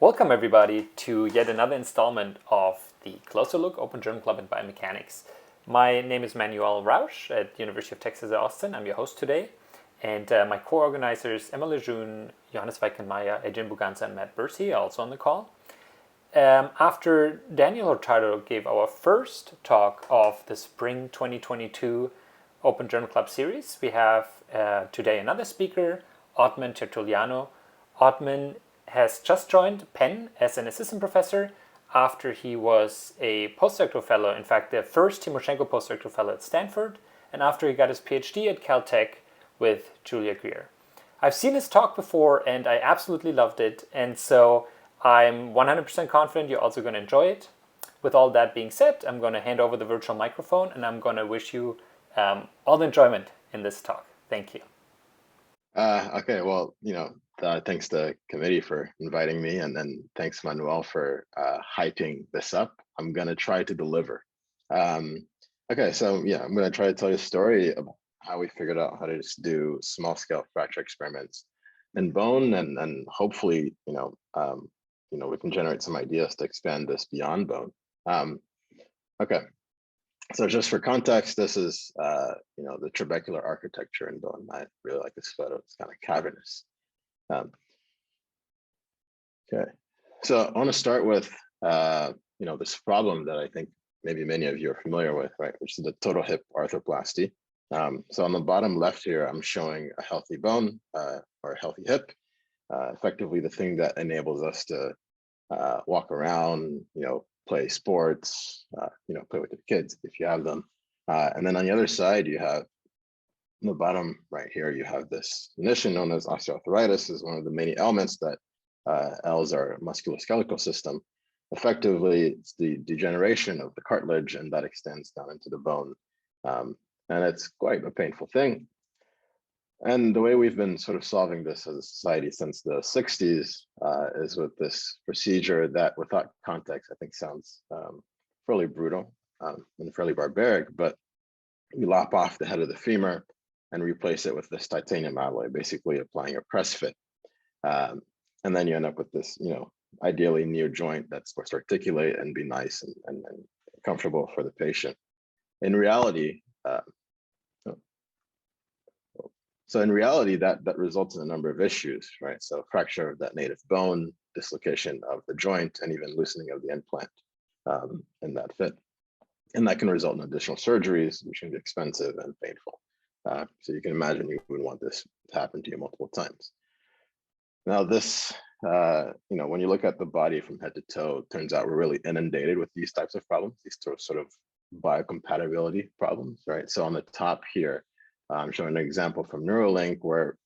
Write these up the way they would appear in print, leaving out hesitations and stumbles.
Welcome everybody to yet another installment of the Closer Look Open Journal Club in Biomechanics. My name is Manuel Rausch at the University of Texas at Austin. I'm your host today. And my co-organizers Emma Lejeune, Johannes Weikenmeier, Adrian Buganza, and Matt Bursey are also on the call. After Daniel Hurtado gave our first talk of the Spring 2022 Open Journal Club series, we have today another speaker, Ottman Tertuliano. Ottman has just joined Penn as an assistant professor after he was a postdoctoral fellow, in fact, the first Timoshenko postdoctoral fellow at Stanford, and after he got his PhD at Caltech with Julia Greer. I've seen his talk before and I absolutely loved it, and so I'm 100% confident you're also going to enjoy it. With all that being said, I'm going to hand over the virtual microphone and I'm going to wish you all the enjoyment in this talk. Thank you. Okay, well, thanks to the committee for inviting me, and then thanks Manuel for hyping this up. I'm gonna try to deliver. Okay, so yeah, I'm gonna try to tell you a story about how we figured out how to just do small-scale fracture experiments in bone, and hopefully, we can generate some ideas to expand this beyond bone. Okay. So just for context, this is, the trabecular architecture in bone. I really like this photo. It's kind of cavernous. Okay, so I want to start with, this problem that I think maybe many of you are familiar with, right? Which is the total hip arthroplasty. So on the bottom left here, I'm showing a healthy bone or a healthy hip, effectively the thing that enables us to walk around, play sports, play with your kids if you have them. And then on the other side, you have, on the bottom right here, you have this condition known as osteoarthritis. Is one of the many elements that ails our musculoskeletal system. Effectively, it's the degeneration of the cartilage, and that extends down into the bone. And it's quite a painful thing. And the way we've been sort of solving this as a society since the 60s is with this procedure that, without context, I think sounds fairly brutal and fairly barbaric, but you lop off the head of the femur and replace it with this titanium alloy, basically applying a press fit. And then you end up with this, ideally near joint that's supposed to articulate and be nice and comfortable for the patient. In reality, that results in a number of issues, right? So fracture of that native bone, dislocation of the joint, and even loosening of the implant in that fit. And that can result in additional surgeries, which can be expensive and painful. So you can imagine you would want this to happen to you multiple times. Now this, when you look at the body from head to toe, it turns out we're really inundated with these types of problems, these sort of biocompatibility problems, right? So on the top here, I'm showing an example from Neuralink where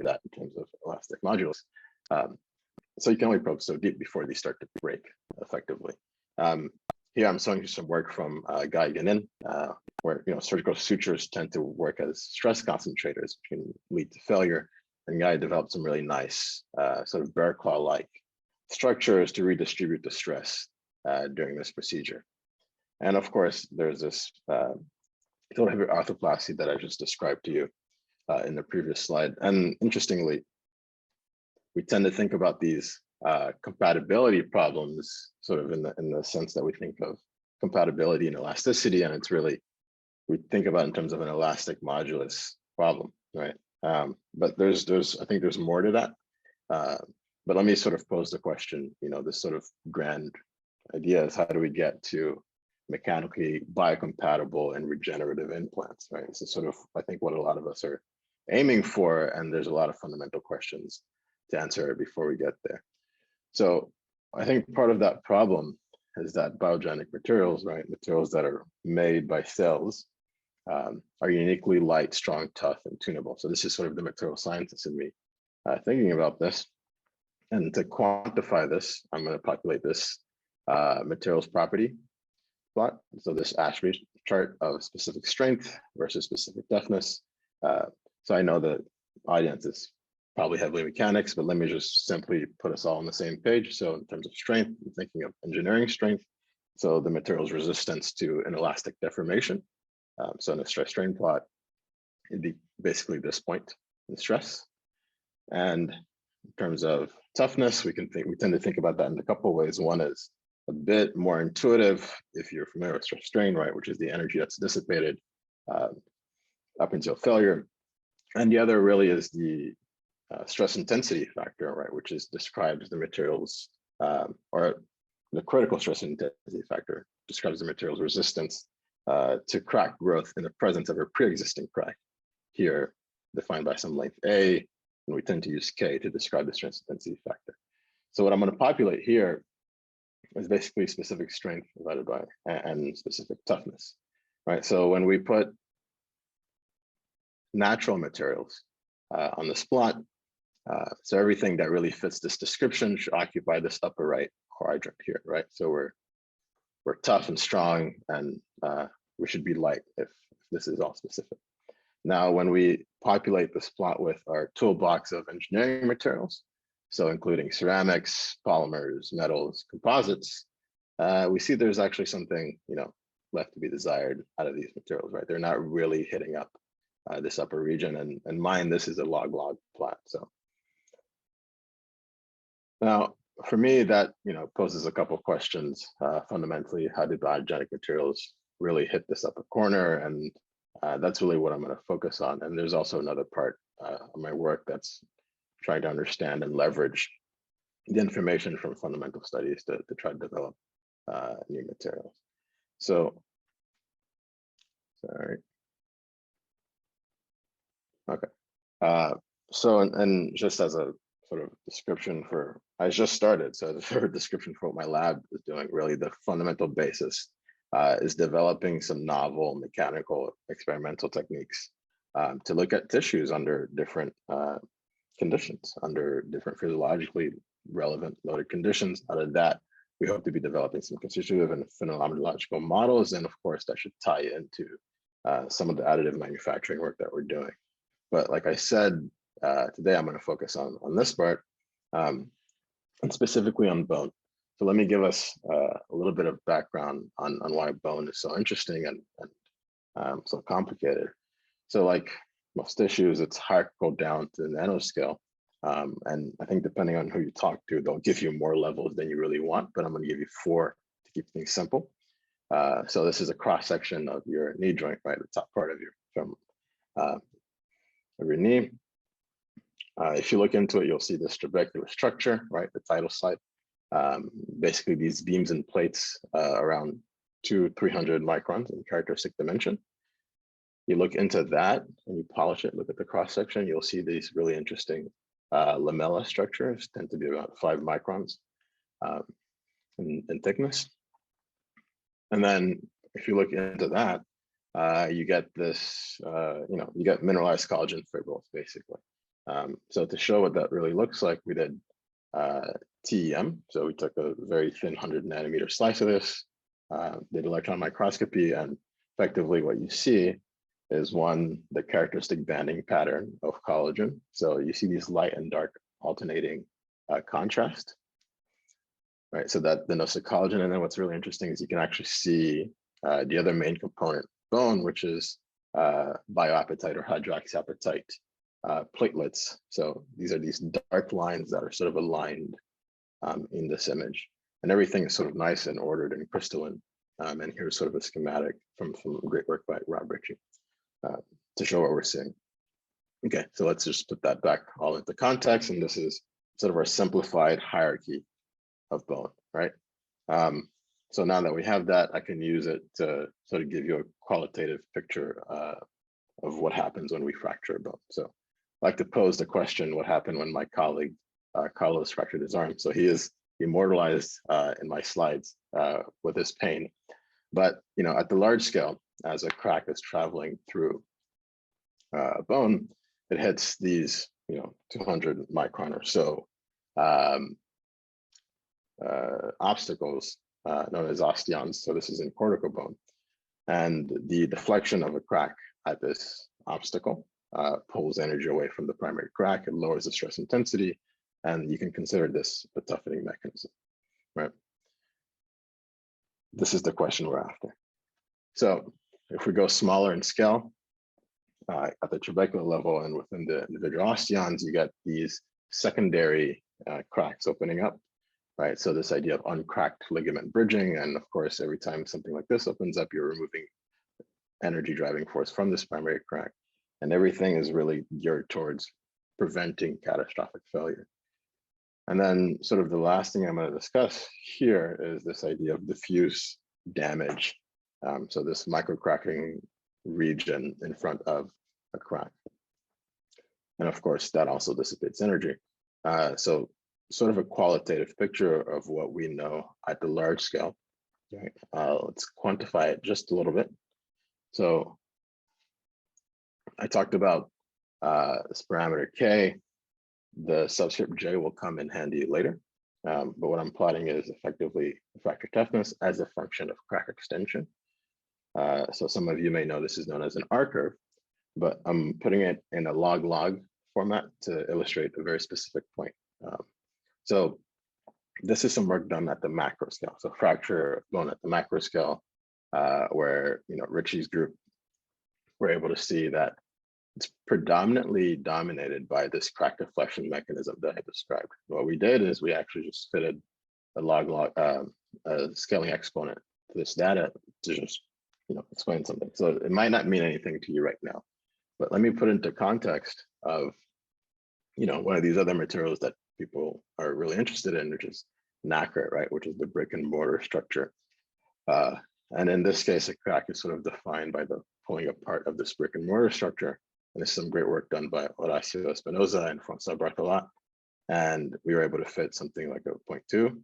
that in terms of elastic modulus. So you can only probe so deep before these start to break effectively. Here I'm showing you some work from Guy Ganin, where surgical sutures tend to work as stress concentrators, which can lead to failure. And Guy developed some really nice sort of bear claw-like structures to redistribute the stress during this procedure. And of course, there's this total hip arthroplasty that I just described to you in the previous slide. And interestingly, we tend to think about these compatibility problems sort of in the sense that we think of compatibility and elasticity, and it's really, we think about in terms of an elastic modulus problem, right? But I think there's more to that. But let me sort of pose the question, this sort of grand idea is, how do we get to mechanically biocompatible and regenerative implants, right? This is sort of, I think, what a lot of us are aiming for, and there's a lot of fundamental questions to answer before we get there. So I think part of that problem is that biogenic materials, right, materials that are made by cells, are uniquely light, strong, tough, and tunable. So this is sort of the material scientist in me thinking about this. And to quantify this, I'm going to populate this materials property plot. So this attribute chart of specific strength versus specific toughness. So I know the audience is probably heavily mechanics, but let me just simply put us all on the same page. So in terms of strength, I'm thinking of engineering strength. So the material's resistance to inelastic deformation. So in a stress strain plot, it'd be basically this point in stress. And in terms of toughness, we tend to think about that in a couple of ways. One is a bit more intuitive if you're familiar with stress strain, right, which is the energy that's dissipated up until failure. And the other really is the stress intensity factor, right, which describes the materials, or the critical stress intensity factor describes the material's resistance to crack growth in the presence of a pre-existing crack, here defined by some length A, and we tend to use K to describe the stress intensity factor. So what I'm going to populate here is basically specific strength divided by and specific toughness, right? So when we put natural materials on this plot, so everything that really fits this description should occupy this upper right quadrant here, right? So we're tough and strong, and we should be light if this is all specific. Now, when we populate this plot with our toolbox of engineering materials, so including ceramics, polymers, metals, composites, we see there's actually something, left to be desired out of these materials, right? They're not really hitting up this upper region, and mine, this is a log-log plot. So now, for me, that poses a couple of questions. Fundamentally, how do biogenic materials really hit this upper corner? And that's really what I'm going to focus on. And there's also another part of my work that's trying to understand and leverage the information from fundamental studies to try to develop new materials. So, sorry. Okay. So, and just as a sort of description I just started, so the sort of description for what my lab is doing, really the fundamental basis is developing some novel mechanical experimental techniques to look at tissues under different conditions, under different physiologically relevant loaded conditions. Out of that, we hope to be developing some constitutive and phenomenological models, and of course, that should tie into some of the additive manufacturing work that we're doing. But like I said, today I'm going to focus on this part, and specifically on bone. So let me give us a little bit of background on why bone is so interesting and so complicated. So like most tissues, it's hierarchical down to the nanoscale. And I think depending on who you talk to, they'll give you more levels than you really want, but I'm going to give you 4 to keep things simple. So this is a cross section of your knee joint, right? The top part of your knee. If you look into it, you'll see this trabecular structure, right? The tidal site. Basically, these beams and plates around 200-300 microns in characteristic dimension. You look into that and you polish it, look at the cross section, you'll see these really interesting lamella structures, tend to be about 5 microns in thickness. And then if you look into that, you get this, you get mineralized collagen fibrils, basically. So to show what that really looks like, we did TEM. So we took a very thin 100 nanometer slice of this, did electron microscopy, and effectively what you see is the characteristic banding pattern of collagen. So you see these light and dark alternating contrast, right? So that denotes the collagen. And then what's really interesting is you can actually see the other main component, bone, which is bioapatite or hydroxyapatite platelets. So these are these dark lines that are sort of aligned in this image, and everything is sort of nice and ordered and crystalline. And here's sort of a schematic from great work by Rob Ritchie to show what we're seeing. Okay, so let's just put that back all into context, and this is sort of our simplified hierarchy of bone, right? So now that we have that, I can use it to sort of give you a qualitative picture of what happens when we fracture a bone. So I like to pose the question, what happened when my colleague Carlos fractured his arm? So he is immortalized in my slides with his pain. But at the large scale, as a crack is traveling through a bone, it hits these 200 micron or so obstacles known as osteons. So this is in cortical bone, and the deflection of a crack at this obstacle pulls energy away from the primary crack. It lowers the stress intensity, and you can consider this a toughening mechanism, right? This is the question we're after. So if we go smaller in scale, at the trabecular level and within the individual osteons, you get these secondary cracks opening up, right? So this idea of uncracked ligament bridging, and of course, every time something like this opens up, you're removing energy driving force from this primary crack, and everything is really geared towards preventing catastrophic failure. And then sort of the last thing I'm going to discuss here is this idea of diffuse damage. So this microcracking region in front of a crack. And of course, that also dissipates energy. So sort of a qualitative picture of what we know at the large scale. Right? Let's quantify it just a little bit. So I talked about this parameter K. The subscript J will come in handy later. But what I'm plotting is effectively fracture toughness as a function of crack extension. So some of you may know this is known as an R curve, but I'm putting it in a log-log format to illustrate a very specific point. So this is some work done at the macro scale. So fracture bone at the macro scale, where Ritchie's group were able to see that it's predominantly dominated by this crack deflection mechanism that I described. What we did is we actually just fitted a a scaling exponent to this data to just explain something. So it might not mean anything to you right now, but let me put into context of one of these other materials that people are really interested in, which is nacre, right? Which is the brick and mortar structure. And in this case, a crack is sort of defined by the pulling apart of this brick and mortar structure. And there's some great work done by Horacio Espinosa and François Bartolat. And we were able to fit something like a 0.2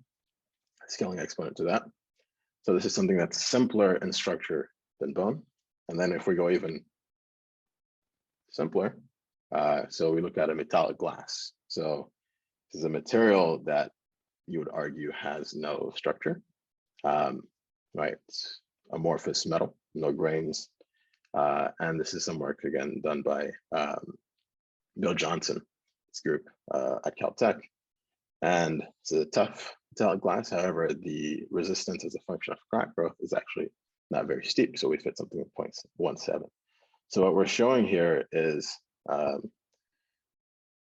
scaling exponent to that. So this is something that's simpler in structure than bone. And then if we go even simpler, so we look at a metallic glass. So this is a material that you would argue has no structure, right? It's amorphous metal, no grains. And this is some work again done by Bill Johnson's group at Caltech. And it's a tough metallic glass. However, the resistance as a function of crack growth is actually not very steep. So we fit something at 0.17. So what we're showing here is a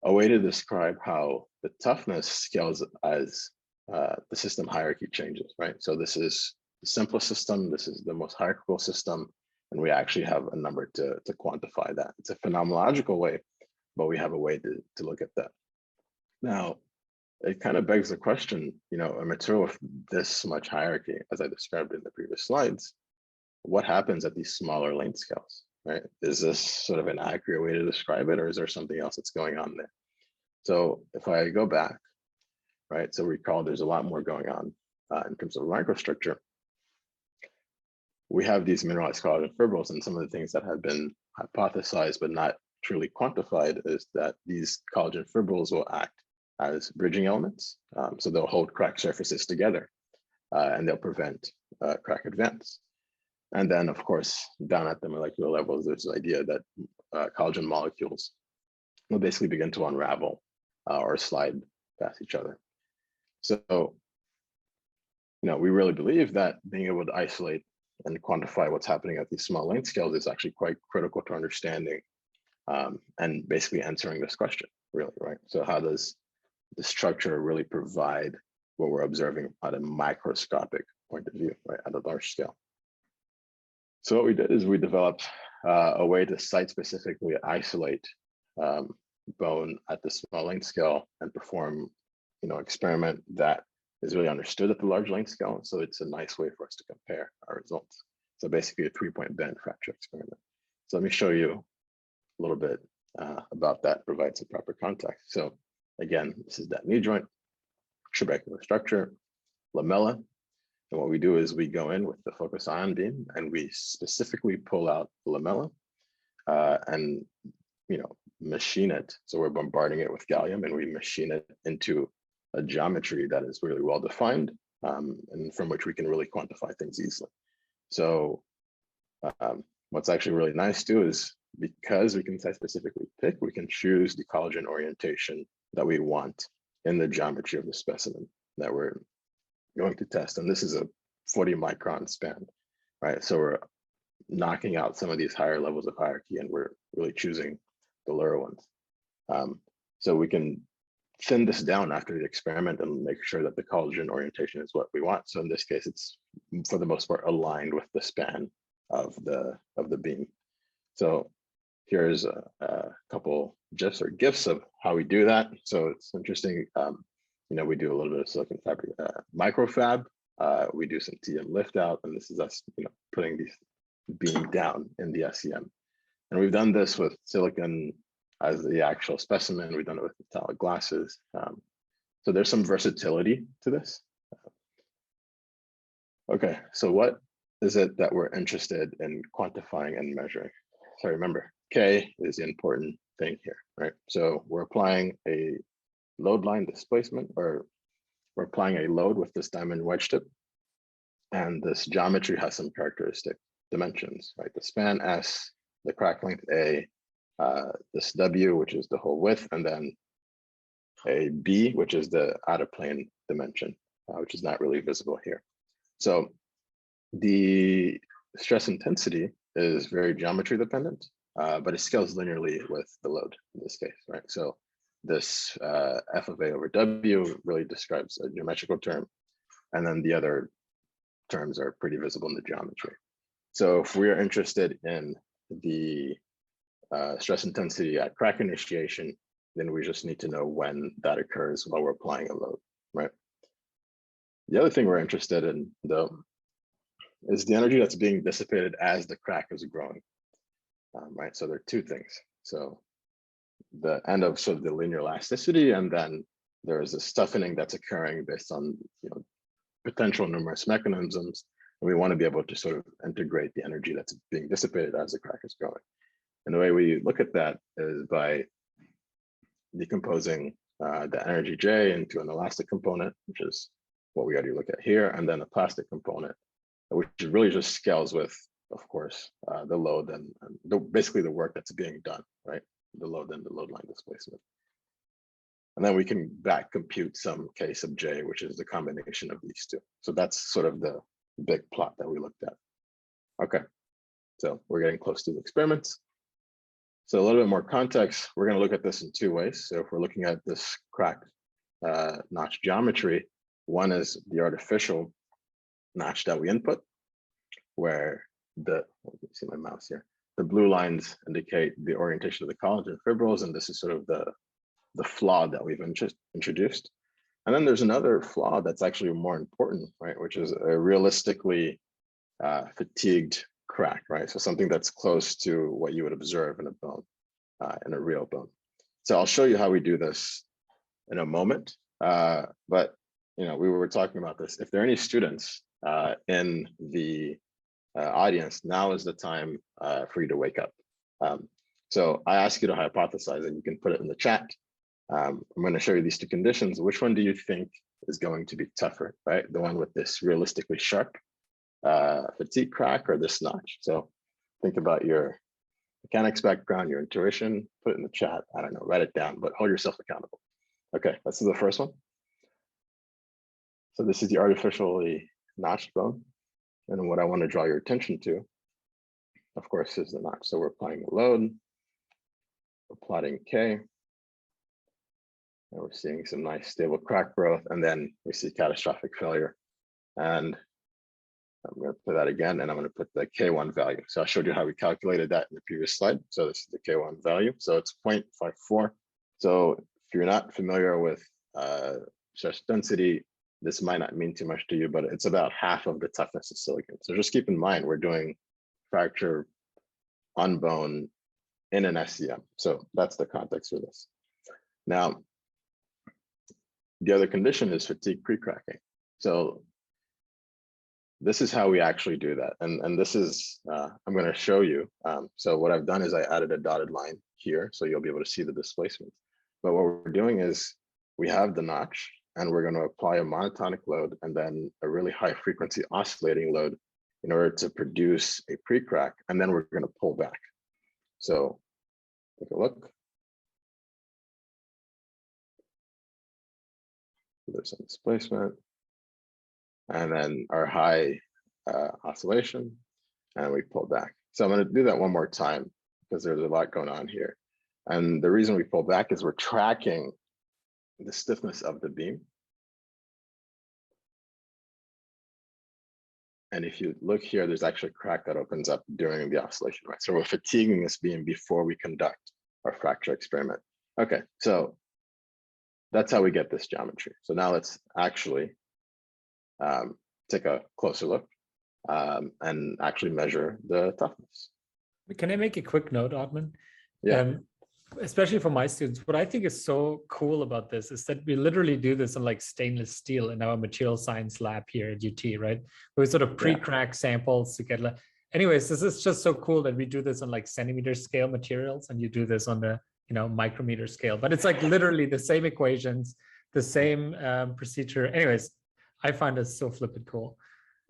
way to describe how the toughness scales as the system hierarchy changes, right? So this is the simplest system. This is the most hierarchical system. And we actually have a number to quantify that. It's a phenomenological way, but we have a way to look at that. Now, it kind of begs the question, a material with this much hierarchy, as I described in the previous slides, what happens at these smaller length scales, right? Is this sort of an accurate way to describe it, or is there something else that's going on there? So if I go back, right, so recall there's a lot more going on in terms of microstructure. We have these mineralized collagen fibrils, and some of the things that have been hypothesized but not truly quantified is that these collagen fibrils will act as bridging elements. So they'll hold crack surfaces together and they'll prevent crack advance. And then, of course, down at the molecular levels, there's this idea that collagen molecules will basically begin to unravel or slide past each other. So, we really believe that being able to isolate and quantify what's happening at these small length scales is actually quite critical to understanding and basically answering this question, really, right? So how does the structure really provide what we're observing at a microscopic point of view, right, at a large scale? So what we did is we developed a way to site-specifically isolate bone at the small length scale and perform, experiment that is really understood at the large length scale. So it's a nice way for us to compare our results. So basically a 3-point bend fracture experiment. So let me show you a little bit about that, provide some proper context. So again, this is that knee joint, trabecular structure, lamella. And what we do is we go in with the focus ion beam and we specifically pull out the lamella and machine it. So we're bombarding it with gallium and we machine it into a geometry that is really well defined and from which we can really quantify things easily. So what's actually really nice too is because we can site specifically pick, we can choose the collagen orientation that we want in the geometry of the specimen that we're going to test. And this is a 40 micron span, right? So we're knocking out some of these higher levels of hierarchy, and we're really choosing the lower ones. So we can thin this down after the experiment and make sure that the collagen orientation is what we want. So in this case, it's for the most part aligned with the span of the beam. So here's a couple GIFs or GIFs of how we do that. So it's interesting. We do a little bit of silicon fabric microfab. We do some TM lift out, and this is us, putting these beam down in the SEM. And we've done this with silicon as the actual specimen. We've done it with metallic glasses. So there's some versatility to this. Okay, so what is it that we're interested in quantifying and measuring? So remember, K is the important thing here, right? So we're applying a load line displacement, or we're applying a load with this diamond wedge tip. And this geometry has some characteristic dimensions, right? The span S, the crack length A, this W, which is the whole width, and then a B, which is the out of plane dimension, which is not really visible here. So the stress intensity is very geometry dependent, but it scales linearly with the load in this case, right? So this F of A over W really describes a geometrical term, and then the other terms are pretty visible in the geometry. So if we are interested in the stress intensity at crack initiation, then we just need to know when that occurs while we're applying a load, right? The other thing we're interested in, though, is the energy that's being dissipated as the crack is growing, right? So there are two things. So the end of sort of the linear elasticity, and then there is a stiffening that's occurring based on potential numerous mechanisms. And we want to be able to sort of integrate the energy that's being dissipated as the crack is growing. And the way we look at that is by decomposing the energy J into an elastic component, which is what we already look at here, and then a plastic component, which really just scales with, of course, the load and basically the work that's being done, right? The load and the load line displacement. And then we can back compute some K sub J, which is the combination of these two. So that's sort of the big plot that we looked at. Okay, so we're getting close to the experiments. So a little bit more context, we're going to look at this in two ways. So if we're looking at this crack notch geometry, one is the artificial notch that we input, where let me see my mouse here. The blue lines indicate the orientation of the collagen fibrils, and this is sort of the flaw that we've introduced. And then there's another flaw that's actually more important, right? Which is a realistically fatigued crack, right? So something that's close to what you would observe in a bone, in a real bone. So I'll show you how we do this in a moment. But we were talking about this. If there are any students in the audience, now is the time for you to wake up. So I ask you to hypothesize, and you can put it in the chat. I'm going to show you these two conditions. Which one do you think is going to be tougher, right? The one with this realistically sharp fatigue crack, or this notch? So think about your mechanics background, your intuition, put it in the chat. I don't know, write it down, but hold yourself accountable. Okay, this is the first one. So this is the artificially notched bone. And what I want to draw your attention to, of course, is the notch. So we're applying a load, we're plotting K, and we're seeing some nice stable crack growth, and then we see catastrophic failure. And I'm going to put that again, and I'm going to put the K1 value. So I showed you how we calculated that in the previous slide. So this is the K1 value. So it's 0.54. So if you're not familiar with stress density, this might not mean too much to you, but it's about half of the toughness of silicon. So just keep in mind, we're doing fracture on bone in an SEM. So that's the context for this. Now, the other condition is fatigue pre-cracking. So this is how we actually do that. And this is, I'm going to show you. So what I've done is I added a dotted line here, so you'll be able to see the displacement. But what we're doing is we have the notch, and we're going to apply a monotonic load and then a really high frequency oscillating load in order to produce a pre-crack, and then we're going to pull back. So take a look. There's some displacement, and then our high oscillation, and we pull back. So I'm going to do that one more time because there's a lot going on here. And the reason we pull back is we're tracking the stiffness of the beam. And if you look here, there's actually a crack that opens up during the oscillation, right? So we're fatiguing this beam before we conduct our fracture experiment. Okay, so that's how we get this geometry. So now let's actually take a closer look and actually measure the toughness. Can I make a quick note, Ottman? Yeah. Especially for my students, what I think is so cool about this is that we literally do this on like stainless steel in our material science lab here at UT, right? We sort of pre-crack samples to get. Anyways, this is just so cool that we do this on like centimeter scale materials, and you do this on the micrometer scale. But it's like literally the same equations, the same procedure. Anyways, I find this so flippin' cool.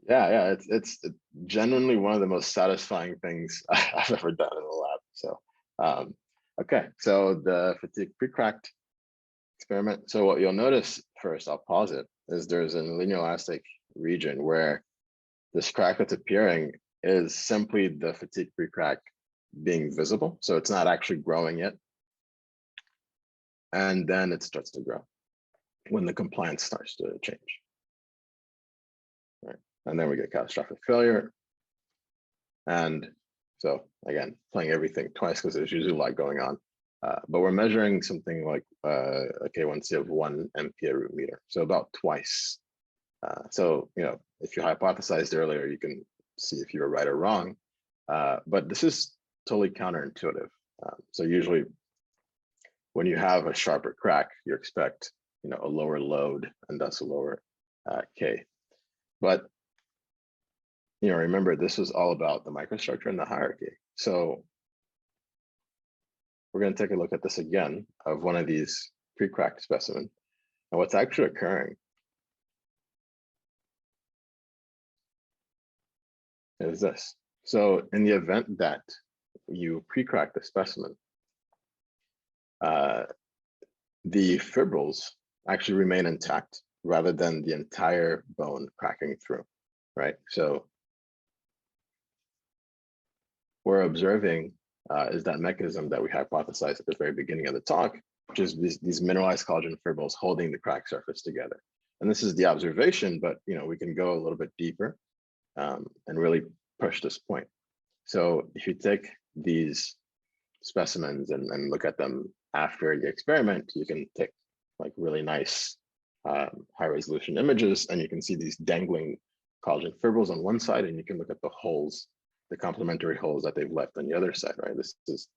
Yeah, it's genuinely one of the most satisfying things I've ever done in the lab. So. Okay, so the fatigue pre-cracked experiment. So what you'll notice first, I'll pause it, is there's an linear elastic region where this crack that's appearing is simply the fatigue pre-crack being visible. So it's not actually growing yet. And then it starts to grow when the compliance starts to change. Right. And then we get catastrophic failure. And so again, playing everything twice because there's usually a lot going on. But we're measuring something like a K1C of 1 MP a root meter, so about twice. So if you hypothesized earlier, you can see if you were right or wrong. But this is totally counterintuitive. So usually, when you have a sharper crack, you expect a lower load and thus a lower K. But remember, this was all about the microstructure and the hierarchy. So we're going to take a look at this again of one of these pre-cracked specimens. And what's actually occurring is this. So in the event that you pre-crack the specimen, the fibrils actually remain intact rather than the entire bone cracking through, right? So we're observing is that mechanism that we hypothesized at the very beginning of the talk, which is these mineralized collagen fibrils holding the crack surface together. And this is the observation, but we can go a little bit deeper and really push this point. So if you take these specimens and look at them after the experiment, you can take like really nice high resolution images, and you can see these dangling collagen fibrils on one side, and you can look at the holes, the complementary holes that they've left on the other side, right? This is,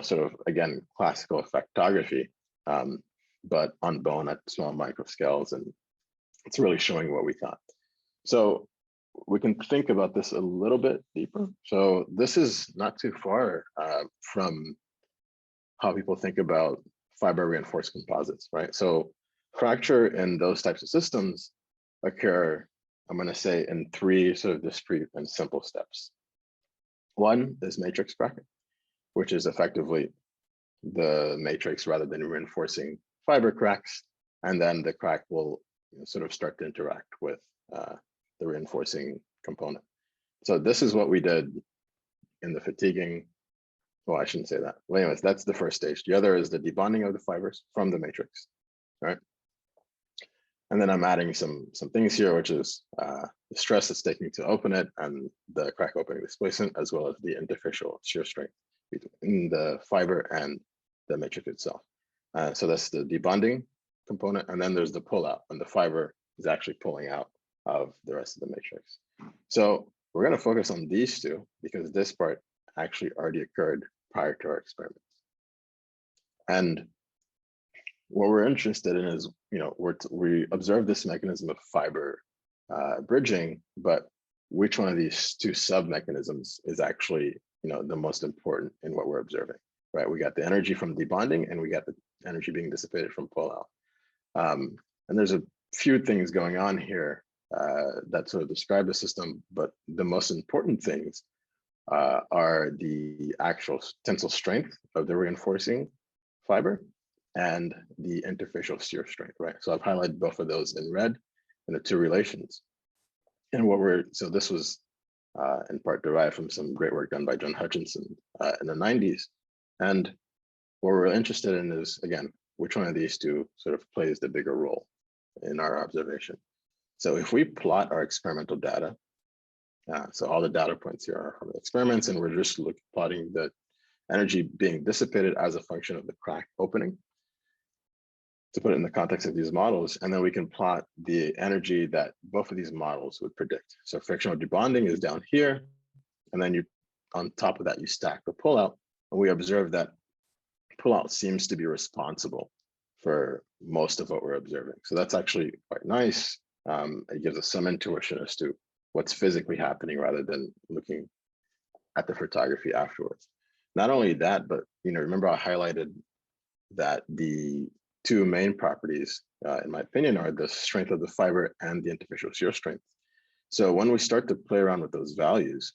sort of, again, classical effectography, but on bone at small micro scales, and it's really showing what we thought. So we can think about this a little bit deeper. So this is not too far from how people think about fiber reinforced composites, right? So fracture in those types of systems occur, I'm going to say, in 3 sort of discrete and simple steps. One is matrix cracking, which is effectively the matrix rather than reinforcing fiber cracks, and then the crack will sort of start to interact with the reinforcing component. So this is what we did in the fatiguing. Well, I shouldn't say that. Well, anyways, that's the first stage. The other is the debonding of the fibers from the matrix, right? And then I'm adding some things here, which is the stress it's taking to open it and the crack opening displacement, as well as the interfacial shear strength between the fiber and the matrix itself. So that's the debonding component. And then there's the pullout, when the fiber is actually pulling out of the rest of the matrix. So we're going to focus on these two because this part actually already occurred prior to our experiments. And what we're interested in is, we observe this mechanism of fiber bridging, but which one of these 2 sub-mechanisms is actually, the most important in what we're observing, right? We got the energy from debonding, and we got the energy being dissipated from pullout. And there's a few things going on here that sort of describe the system, but the most important things are the actual tensile strength of the reinforcing fiber and the interfacial shear strength, right? So I've highlighted both of those in red in the two relations. And so this was in part derived from some great work done by John Hutchinson in the 90s. And what we're interested in is, again, which one of these two sort of plays the bigger role in our observation. So if we plot our experimental data, so all the data points here are from the experiments, and we're just plotting the energy being dissipated as a function of the crack opening, to put it in the context of these models, and then we can plot the energy that both of these models would predict. So frictional debonding is down here, and then on top of that, you stack the pullout, and we observe that pullout seems to be responsible for most of what we're observing. So that's actually quite nice. It gives us some intuition as to what's physically happening rather than looking at the photography afterwards. Not only that, but remember I highlighted that the two main properties, in my opinion, are the strength of the fiber and the interfacial shear strength. So when we start to play around with those values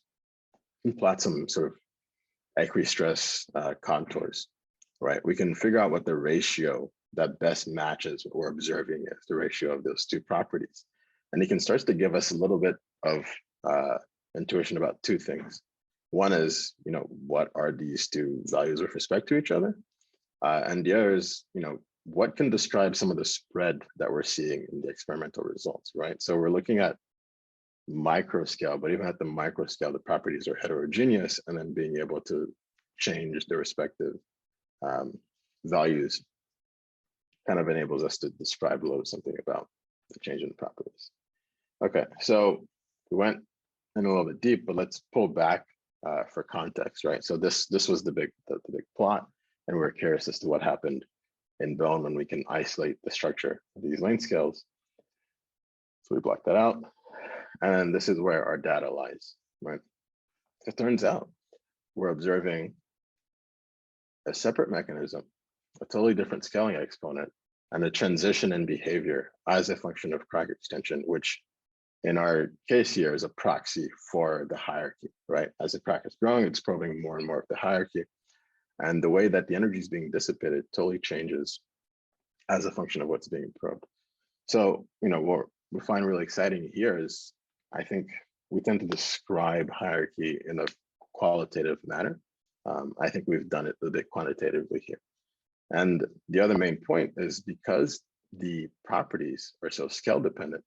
and plot some sort of equistress contours, right, we can figure out what the ratio that best matches what we're observing is, the ratio of those two properties. And it can start to give us a little bit of intuition about two things. One is, what are these two values with respect to each other? And the other is, what can describe some of the spread that we're seeing in the experimental results, right? So we're looking at micro scale, but even at the micro scale, the properties are heterogeneous, and then being able to change the respective values kind of enables us to describe a little something about the change in the properties. Okay, so we went in a little bit deep, but let's pull back for context, right? So this was the big plot, and we're curious as to what happened in bone when we can isolate the structure of these length scales. So we block that out, and this is where our data lies, right? It turns out we're observing a separate mechanism, a totally different scaling exponent, and a transition in behavior as a function of crack extension, which in our case here is a proxy for the hierarchy, right? As the crack is growing, it's probing more and more of the hierarchy. And the way that the energy is being dissipated totally changes as a function of what's being probed. So, what we find really exciting here is, I think we tend to describe hierarchy in a qualitative manner. I think we've done it a bit quantitatively here. And the other main point is because the properties are so scale dependent,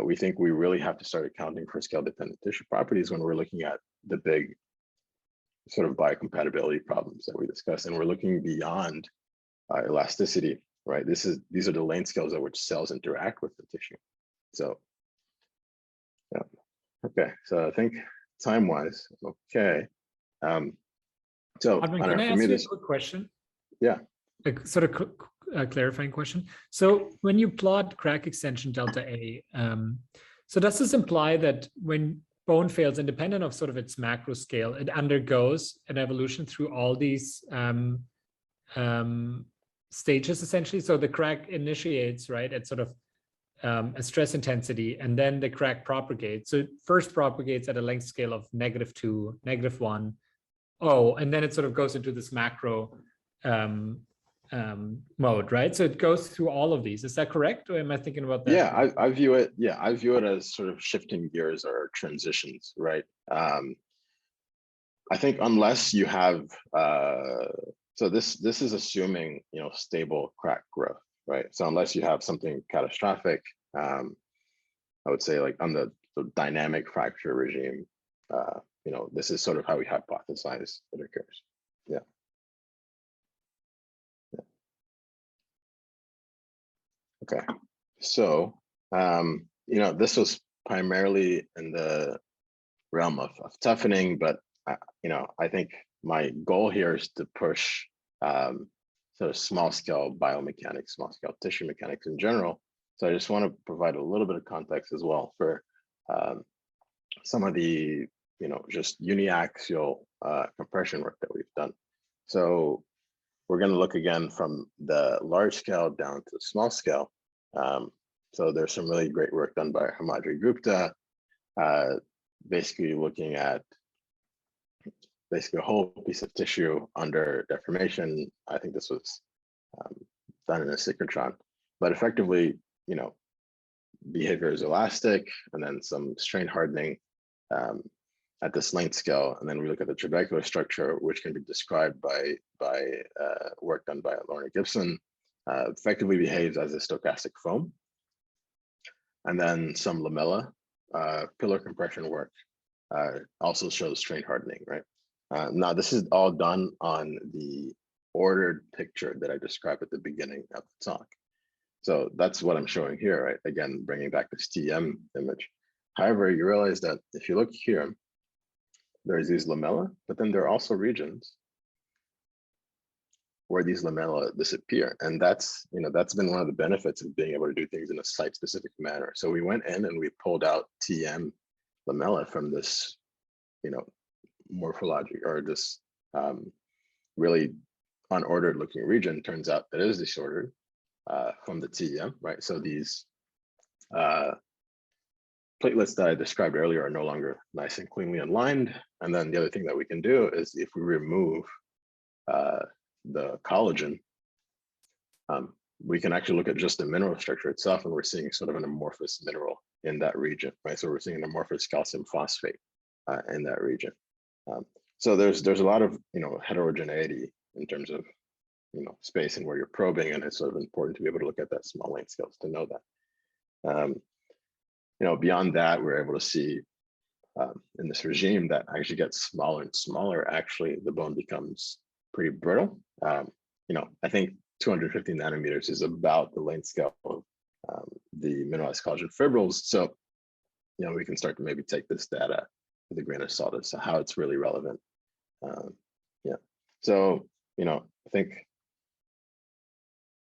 we think we really have to start accounting for scale dependent tissue properties when we're looking at the big sort of biocompatibility problems that we discussed. And we're looking beyond elasticity, right? These are the length scales at which cells interact with the tissue. So, yeah. Okay, so I think time-wise, okay. So Ottman, can I ask you a quick question? Yeah. A sort of clarifying question. So when you plot crack extension delta A, so does this imply that when bone fails, independent of sort of its macro scale, it undergoes an evolution through all these stages essentially? So the crack initiates, right, at sort of a stress intensity, and then the crack propagates. So it first propagates at a length scale of -2, -1, and then it sort of goes into this macro mode, right? So it goes through all of these. Is that correct, or am I thinking about that? Yeah, I view it. Yeah, I view it as sort of shifting gears or transitions, right? I think unless you have, so this is assuming stable crack growth, right? So unless you have something catastrophic, I would say like on the dynamic fracture regime, this is sort of how we hypothesize it occurs. Yeah. Okay, so this was primarily in the realm of toughening, but I think my goal here is to push sort of small scale biomechanics, small scale tissue mechanics in general. So I just want to provide a little bit of context as well for some of the just uniaxial compression work that we've done. So we're going to look again from the large scale down to the small scale. So there's some really great work done by Hamadri Gupta, basically looking at basically a whole piece of tissue under deformation. I think this was done in a synchrotron, but effectively, behavior is elastic, and then some strain hardening at this length scale. And then we look at the trabecular structure, which can be described by work done by Lorna Gibson, effectively behaves as a stochastic foam. And then some lamella pillar compression work also shows strain hardening, right? Now, this is all done on the ordered picture that I described at the beginning of the talk. So that's what I'm showing here, right? Again, bringing back this TM image. However, you realize that if you look here, there's these lamella, but then there are also regions where these lamella disappear. And that's been one of the benefits of being able to do things in a site-specific manner. So we went in and we pulled out TM lamella from this, morphologic, or this really unordered looking region. Turns out it is disordered from the TM, right? So these platelets that I described earlier are no longer nice and cleanly aligned. And then the other thing that we can do is if we remove the collagen, we can actually look at just the mineral structure itself, and we're seeing sort of an amorphous mineral in that region, right? So we're seeing an amorphous calcium phosphate in that region. So there's a lot of heterogeneity in terms of space and where you're probing, and it's sort of important to be able to look at that small length scales to know that. Beyond that, we're able to see in this regime that actually gets smaller and smaller. Actually, the bone becomes pretty brittle. I think 250 nanometers is about the length scale of the mineralized collagen fibrils. So, we can start to maybe take this data with a grain of salt as to how it's really relevant. So, I think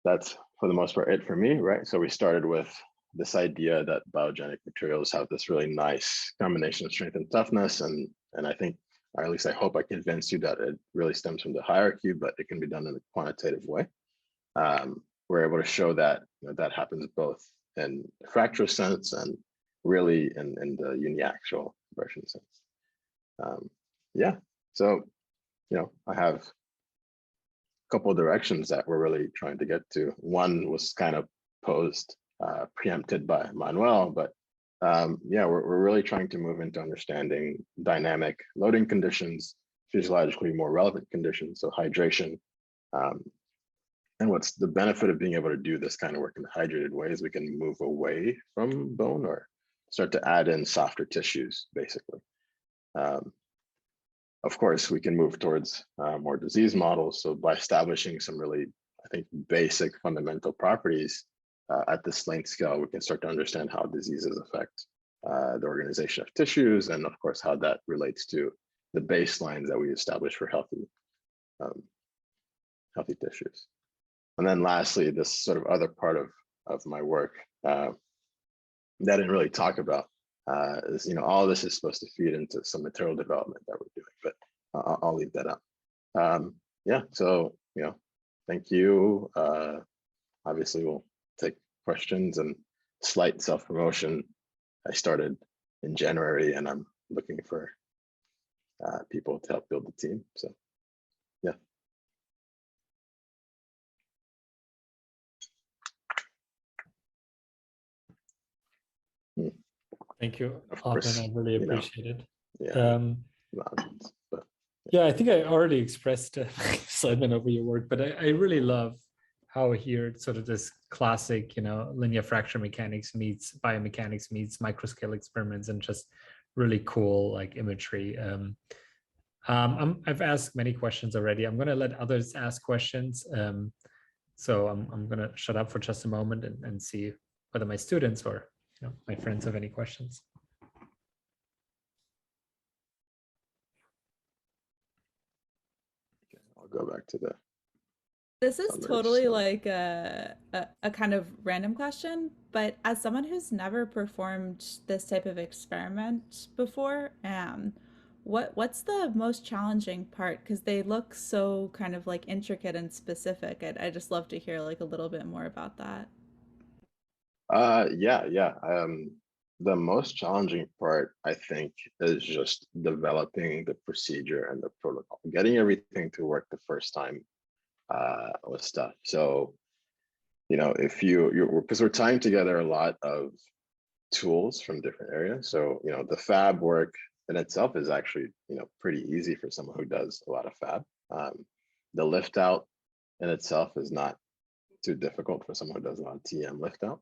that's for the most part it for me, right? So we started with this idea that biogenic materials have this really nice combination of strength and toughness, and I think, or at least I hope I convinced you that it really stems from the hierarchy, but it can be done in a quantitative way. We're able to show that that happens both in the fracture sense and really in the uniaxial compression sense. So I have a couple of directions that we're really trying to get to. One was kind of posed, preempted by Manuel, but we're really trying to move into understanding dynamic loading conditions, physiologically more relevant conditions, so hydration. And what's the benefit of being able to do this kind of work in a hydrated way is we can move away from bone or start to add in softer tissues, basically. Of course, we can move towards more disease models. So by establishing some really, I think, basic fundamental properties at this length scale, we can start to understand how diseases affect the organization of tissues, and of course, how that relates to the baselines that we establish for healthy tissues. And then lastly, this sort of other part of my work that I didn't really talk about is, all this is supposed to feed into some material development that we're doing, but I'll leave that up. So, thank you. Obviously, we'll take questions, and slight self-promotion. I started in January, and I'm looking for people to help build the team. So, yeah. Thank you, Ottman. I really appreciate it. Yeah. I think I already expressed excitement over your work, but I really love how here sort of this classic, linear fracture mechanics meets biomechanics meets microscale experiments, and just really cool like imagery. I've asked many questions already. I'm going to let others ask questions. So I'm going to shut up for just a moment and see whether my students or my friends have any questions. I'll go back to the. This is totally like a kind of random question, but as someone who's never performed this type of experiment before, what's the most challenging part? Because they look so kind of like intricate and specific. I just love to hear like a little bit more about that. the most challenging part, I think, is just developing the procedure and the protocol. Getting everything to work the first time was tough. So, you know, if because we're tying together a lot of tools from different areas. So, you know, the fab work in itself is actually, you know, pretty easy for someone who does a lot of fab. The lift out in itself is not too difficult for someone who does a lot of TM lift out.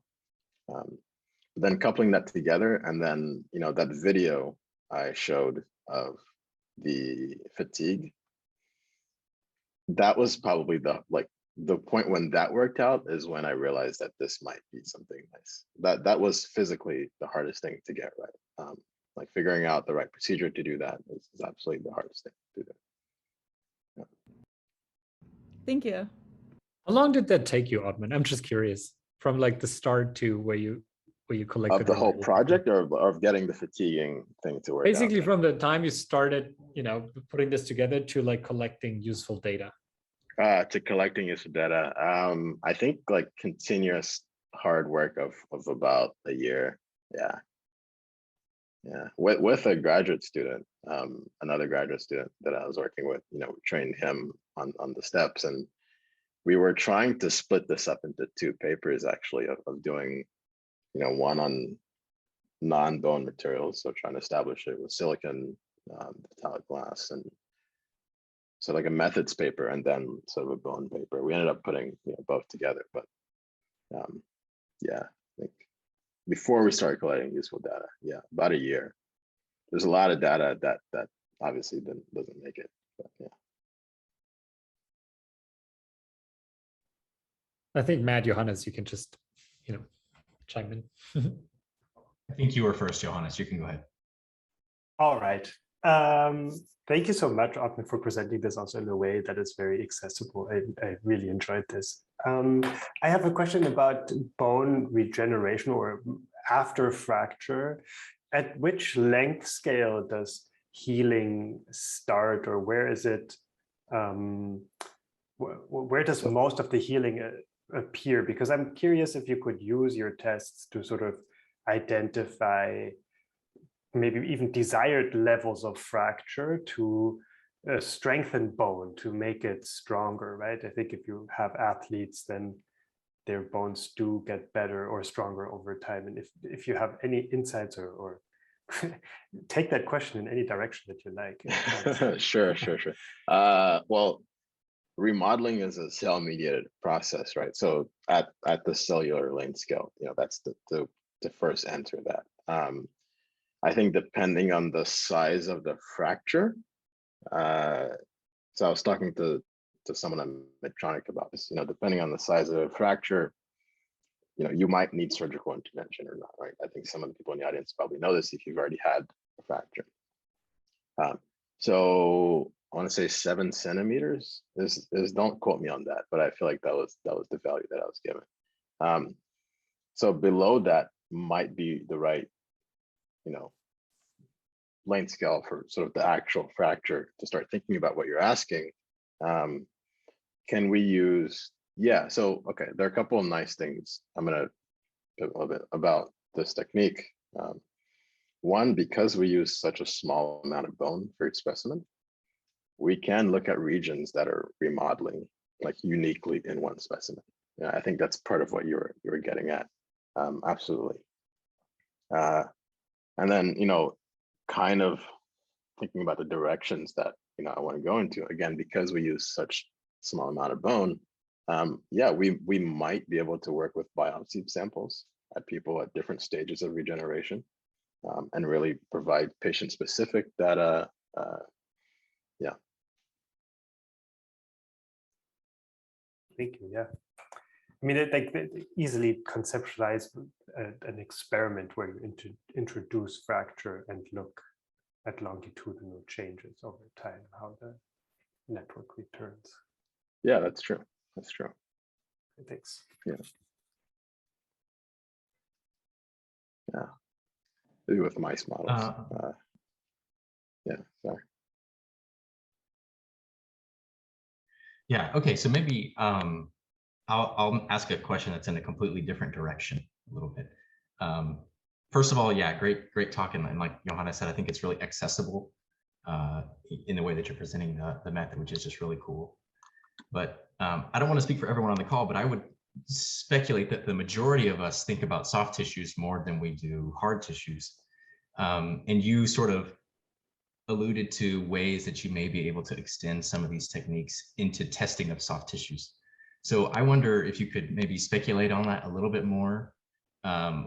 Then coupling that together, and then, you know, that video I showed of the fatigue, that was probably the point when that worked out is when I realized that this might be something nice. That was physically the hardest thing to get right. Like figuring out the right procedure to do that is absolutely the hardest thing to do. Yeah. Thank you. How long did that take you, Ottman? I'm just curious, from like the start to where you collected Of the whole project, or of getting the fatiguing thing to work basically out? From the time you started, you know, putting this together to like collecting useful data. To collecting useful data. I think like continuous hard work of about a year. Yeah. Yeah. With a graduate student, another graduate student that I was working with, you know, trained him on the steps, and we were trying to split this up into 2 papers actually of doing, you know, one on non-bone materials, so trying to establish it with silicon, metallic glass, and so like a methods paper, and then sort of a bone paper. We ended up putting, you know, both together, but yeah, I think before we started collecting useful data, yeah, about a year. There's a lot of data that obviously doesn't make it, but yeah. I think Matt, Johannes, you can just, you know, chime in. I think you were first, Johannes. You can go ahead. All right. Thank you so much, Ottman, for presenting this also in a way that is very accessible. I really enjoyed this. I have a question about bone regeneration or after fracture. At which length scale does healing start, or where is it? Where does most of the healing appear? Because I'm curious if you could use your tests to sort of identify maybe even desired levels of fracture to strengthen bone, to make it stronger, right? I think if you have athletes, then their bones do get better or stronger over time. And if you have any insights or take that question in any direction that you like. Sure. Well, remodeling is a cell-mediated process, right? So at the cellular length scale, you know, that's the first enter that. I think depending on the size of the fracture, so I was talking to someone at Medtronic about this, you know, depending on the size of the fracture, you know, you might need surgical intervention or not, right? I think some of the people in the audience probably know this if you've already had a fracture. So I want to say 7 centimeters is don't quote me on that, but I feel like that was the value that I was given. So below that might be the right, you know, length scale for sort of the actual fracture to start thinking about what you're asking. Can we use, yeah, so, okay, there are a couple of nice things. I'm gonna a little bit about this technique. One, because we use such a small amount of bone for each specimen, we can look at regions that are remodeling like uniquely in one specimen. Yeah, I think that's part of what you were getting at. Absolutely. And then, you know, kind of thinking about the directions that, you know, I want to go into, again, because we use such small amount of bone, yeah, we might be able to work with biopsy samples at people at different stages of regeneration, and really provide patient-specific data. Yeah. Thank you. Yeah. I mean, it easily conceptualize an experiment where you introduce fracture and look at longitudinal changes over time, how the network returns. Yeah, that's true. That's true. Thanks. Yeah. Yeah. Maybe with mice models. Yeah, sorry. Yeah, okay, so maybe I'll ask a question that's in a completely different direction a little bit. first of all, yeah, great talk. And like Johanna said, I think it's really accessible in the way that you're presenting the method, which is just really cool. But I don't want to speak for everyone on the call, but I would speculate that the majority of us think about soft tissues more than we do hard tissues. And you sort of alluded to ways that you may be able to extend some of these techniques into testing of soft tissues. So I wonder if you could maybe speculate on that a little bit more.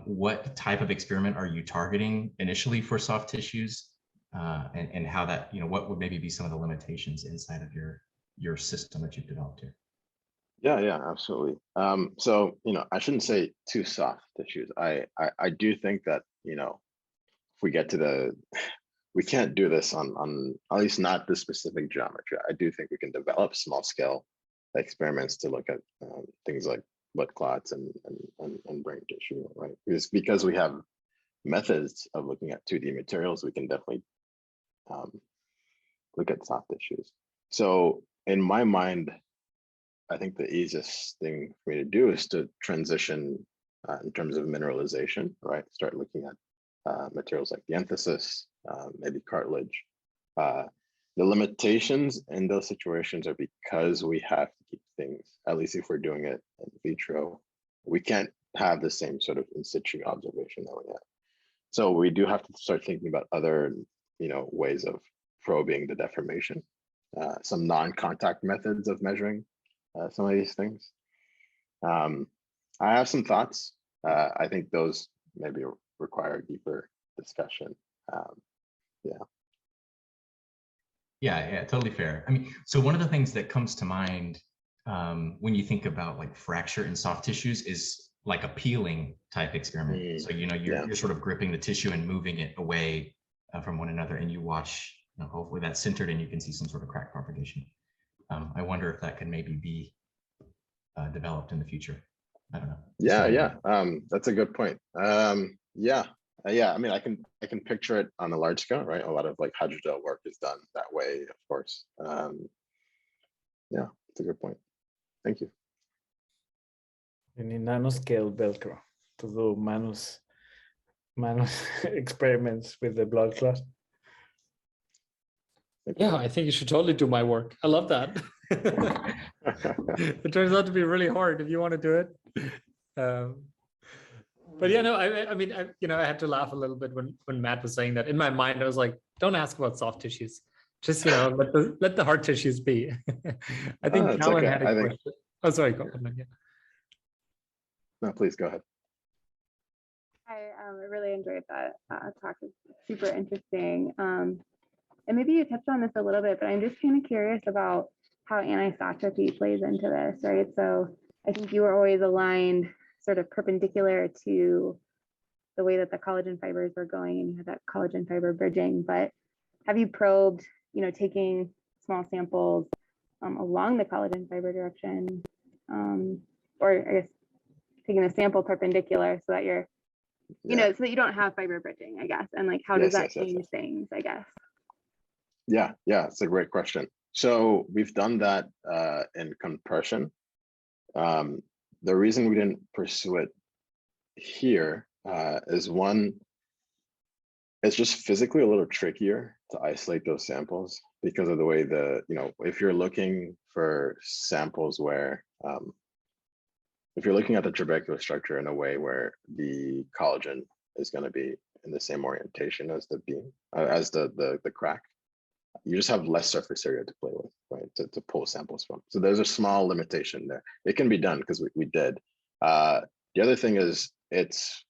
What type of experiment are you targeting initially for soft tissues, and how that, what would maybe be some of the limitations inside of your system that you've developed here? Yeah, absolutely. So, I shouldn't say too soft tissues. I do think that, if we get to we can't do this on at least not the specific geometry. I do think we can develop small scale experiments to look at things like blood clots and brain tissue, right? Because we have methods of looking at 2D materials, we can definitely look at soft tissues. So in my mind, I think the easiest thing for me to do is to transition in terms of mineralization, right? Start looking at materials like the enthesis, maybe cartilage. The limitations in those situations are because we have to keep things, at least if we're doing it in vitro, we can't have the same sort of in situ observation that we have. So we do have to start thinking about other, ways of probing the deformation, some non-contact methods of measuring some of these things. I have some thoughts. I think those maybe require deeper discussion. Yeah, totally fair. I mean, so one of the things that comes to mind when you think about like fracture in soft tissues is like a peeling type experiment. So, you're sort of gripping the tissue and moving it away from one another, and you watch, hopefully that's centered and you can see some sort of crack propagation. I wonder if that could maybe be developed in the future. I don't know. Yeah. That's a good point. Yeah. I mean, I can picture it on a large scale, right? A lot of like hydrogel work is done that way, of course. Yeah, it's a good point. Thank you. You need nanoscale Velcro to do Manus experiments with the blood clot. Yeah, I think you should totally do my work. I love that. It turns out to be really hard if you want to do it. But yeah, no, I mean, I had to laugh a little bit when Matt was saying that. In my mind, I was like, don't ask about soft tissues. Just, let the hard tissues be. I think Callan had a question. Oh, sorry, go on. Yeah. No, please go ahead. I really enjoyed that talk. It's super interesting. And maybe you touched on this a little bit, but I'm just kind of curious about how anisotropy plays into this, right? So I think you were always aligned sort of perpendicular to the way that the collagen fibers were going, and you had that collagen fiber bridging. But have you probed, taking small samples along the collagen fiber direction, or I guess taking a sample perpendicular so that you're, so that you don't have fiber bridging, I guess, and like how does that change things, I guess? Yeah, it's a great question. So we've done that in compression. The reason we didn't pursue it here is one, it's just physically a little trickier to isolate those samples because of the way if you're looking for samples where, if you're looking at the trabecular structure in a way where the collagen is going to be in the same orientation as the beam, as the crack, you just have less surface area to play with, right? To pull samples from. So there's a small limitation there. It can be done because we did. The other thing is it's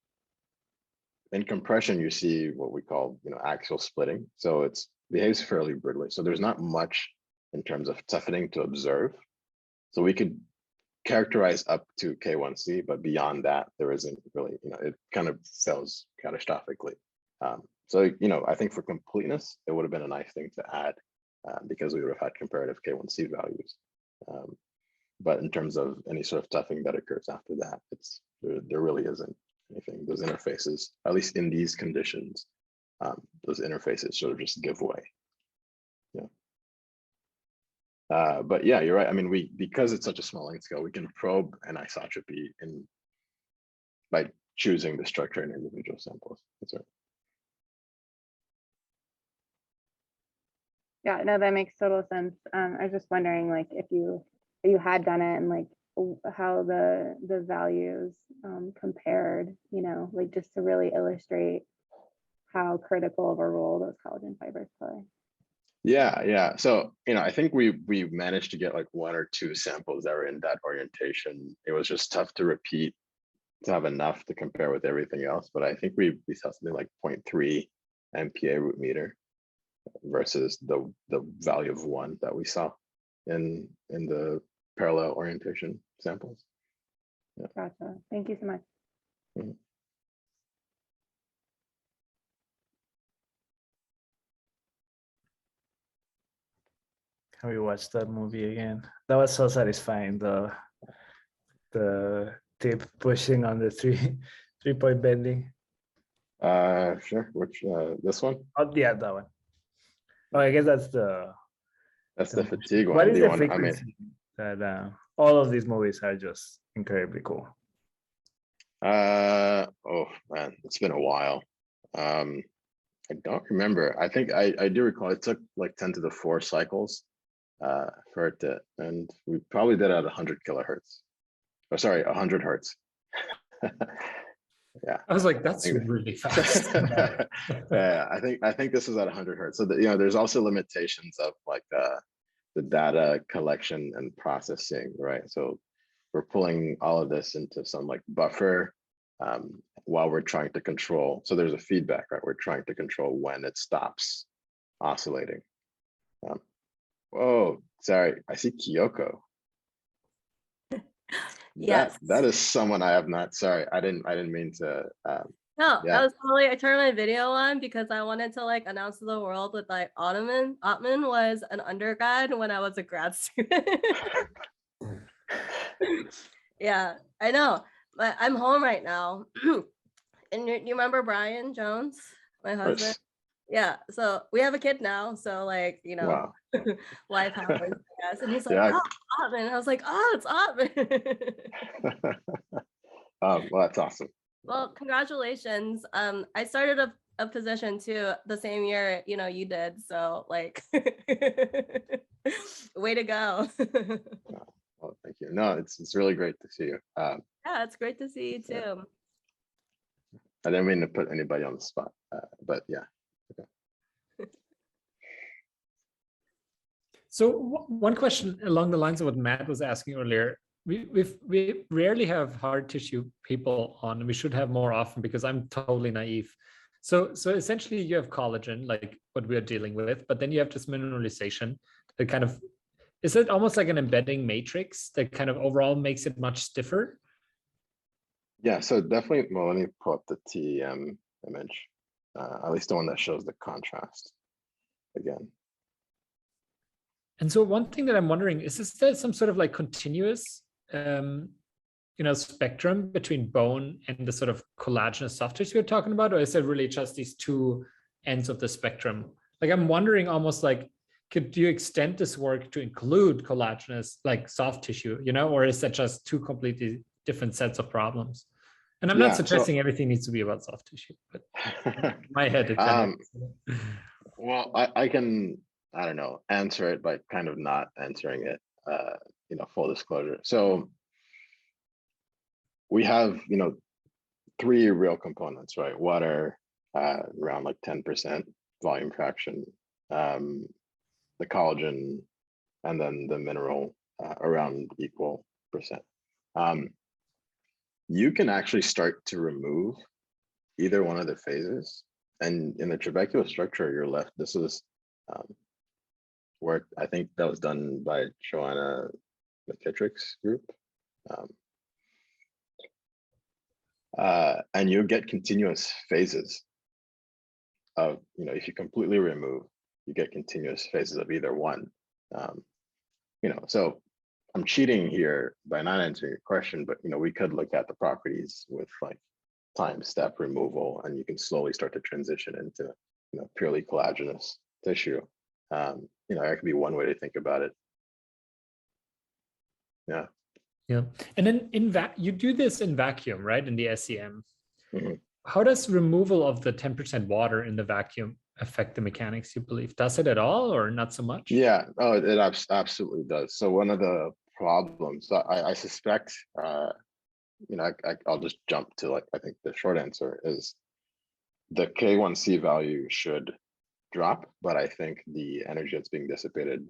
in compression, you see what we call, axial splitting. So it behaves fairly brittlely. So there's not much in terms of toughening to observe. So we could characterize up to K1C, but beyond that, there isn't really, it kind of fails catastrophically. So, I think for completeness, it would have been a nice thing to add because we would have had comparative K1C values. But in terms of any sort of toughing that occurs after that, there really isn't anything. Those interfaces, at least in these conditions, those interfaces sort of just give way. But yeah, you're right. I mean, because it's such a small length scale, we can probe anisotropy by choosing the structure in individual samples. That's right. Yeah, no, that makes total sense. I was just wondering, like, if you had done it and like how the values compared, you know, like just to really illustrate how critical of a role those collagen fibers play. Yeah. So, you know, I think we managed to get like 1 or 2 samples that were in that orientation. It was just tough to repeat, to have enough to compare with everything else. But I think we saw something like 0.3 MPa root meter versus the value of 1 that we saw in the parallel orientation samples. Yeah. Gotcha. Thank you so much. Mm-hmm. Can we watch that movie again? That was so satisfying. The tip pushing on the 3-point bending. Sure. Which this one? Oh yeah, that one. Oh, I guess that's the fatigue one. What is the one, frequency that all of these movies are just incredibly cool? Oh man, it's been a while. I don't remember. I think I do recall it took like 10 to the 4 cycles for it to, and we probably did at 100 kilohertz. Oh, sorry, 100 hertz. Yeah, I was like, that's really fast. Yeah, I think this is at 100 hertz. So you know, there's also limitations of like the data collection and processing, right? So we're pulling all of this into some like buffer while we're trying to control. So there's a feedback, right? We're trying to control when it stops oscillating. Oh, sorry, I see Kyoko. Yes. That is someone I have not. Sorry, I didn't mean to. No, yeah. I was totally. I turned my video on because I wanted to like announce to the world that like Ottman was an undergrad when I was a grad student. Yeah, I know. But I'm home right now. And you remember Brian Jones, my husband? Yeah, so we have a kid now, so like, you know, Wow. life happens, I guess. And he's like, Yeah. oh, Ottman. And I was like, oh, it's Ottman. Well, that's awesome. Well, congratulations. I started a position too the same year, you know, you did. So like, way to go. Well, thank you. No, it's really great to see you. Yeah, it's great to see you too. Yeah. I didn't mean to put anybody on the spot, but yeah. Okay. So one question along the lines of what Matt was asking earlier, we rarely have hard tissue people on, and we should have more often because I'm totally naive. So essentially you have collagen, like what we're dealing with, but then you have this mineralization that kind of, is it almost like an embedding matrix that kind of overall makes it much stiffer? Yeah, so definitely, well, let me pull up the TEM image, at least the one that shows the contrast again. And so one thing that I'm wondering is there some sort of like continuous, you know, spectrum between bone and the sort of collagenous soft tissue you're talking about, or is it really just these two ends of the spectrum? Like I'm wondering almost like, could you extend this work to include collagenous, like soft tissue, you know, or is that just two completely different sets of problems? And I'm not suggesting everything needs to be about soft tissue, but in my head it kind of. Well, I can, I don't know, answer it by kind of not answering it, you know, full disclosure. So we have, you know, 3 real components, right? Water, around like 10% volume fraction, the collagen, and then the mineral around equal percent. You can actually start to remove either one of the phases. And in the trabecular structure, you're left, this is work, I think that was done by Joanna McKittrick's group. And you get continuous phases of, you know, if you completely remove, you get continuous phases of either one. You know, so I'm cheating here by not answering your question, but, you know, we could look at the properties with like time step removal, and you can slowly start to transition into, you know, purely collagenous tissue. You know, that could be one way to think about it. Yeah. Yeah. And then you do this in vacuum, right? In the SEM. Mhm. How does removal of the 10% water in the vacuum affect the mechanics, you believe? Does it at all or not so much? Yeah, oh, it absolutely does. So one of the problems, I suspect, I'll just jump to like, I think the short answer is the K1C value should drop, but I think the energy that's being dissipated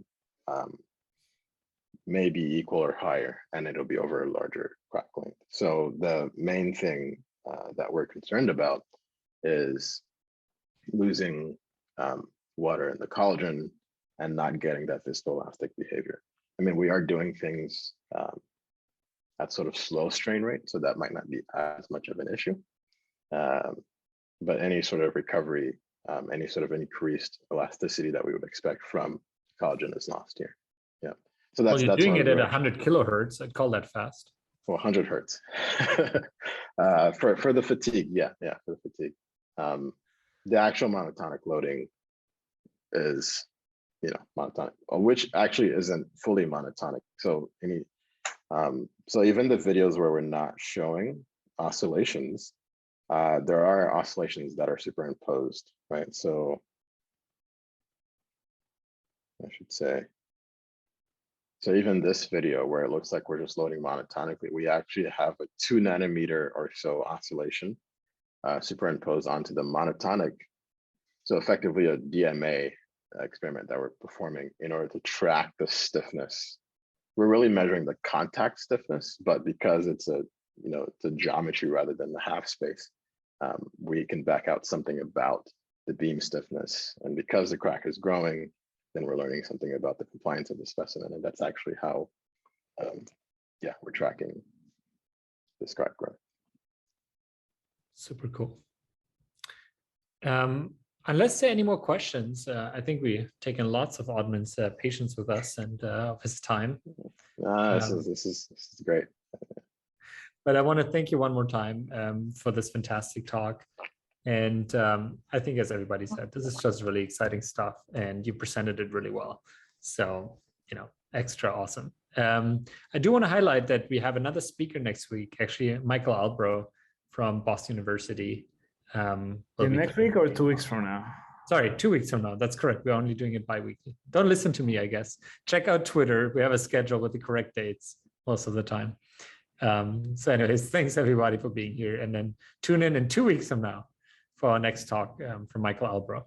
may be equal or higher, and it'll be over a larger crack length. So the main thing that we're concerned about is losing water in the collagen and not getting that viscoelastic behavior. I mean, we are doing things at sort of slow strain rate, so that might not be as much of an issue. But any sort of recovery, any sort of increased elasticity that we would expect from collagen is lost here. Yeah. So that's Well, you're doing it at why 100 kilohertz. I'd call that fast. well, 100 hertz for the fatigue. Yeah, for the fatigue. The actual monotonic loading is, monotonic, which actually isn't fully monotonic. So so even the videos where we're not showing oscillations, there are oscillations that are superimposed, right? So I should say, so even this video where it looks like we're just loading monotonically, we actually have a 2 nanometer or so oscillation superimposed onto the monotonic. So effectively a DMA experiment that we're performing in order to track the stiffness. We're really measuring the contact stiffness, but because it's it's a geometry rather than the half space, we can back out something about the beam stiffness. And because the crack is growing, then we're learning something about the compliance of the specimen. And that's actually how, we're tracking this crack growth. Super cool. Unless there are any more questions, I think we've taken lots of Ottman's patience with us and of his time. This is great. But I want to thank you one more time for this fantastic talk. And I think, as everybody said, this is just really exciting stuff, and you presented it really well. So, extra awesome. I do want to highlight that we have another speaker next week, actually, Michael Albro from Boston University. Next week or 2 weeks from now? Sorry, 2 weeks from now. That's correct. We're only doing it bi-weekly. Don't listen to me, I guess. Check out Twitter. We have a schedule with the correct dates most of the time. So anyways, thanks everybody for being here. And then tune in 2 weeks from now for our next talk from Michael Albro.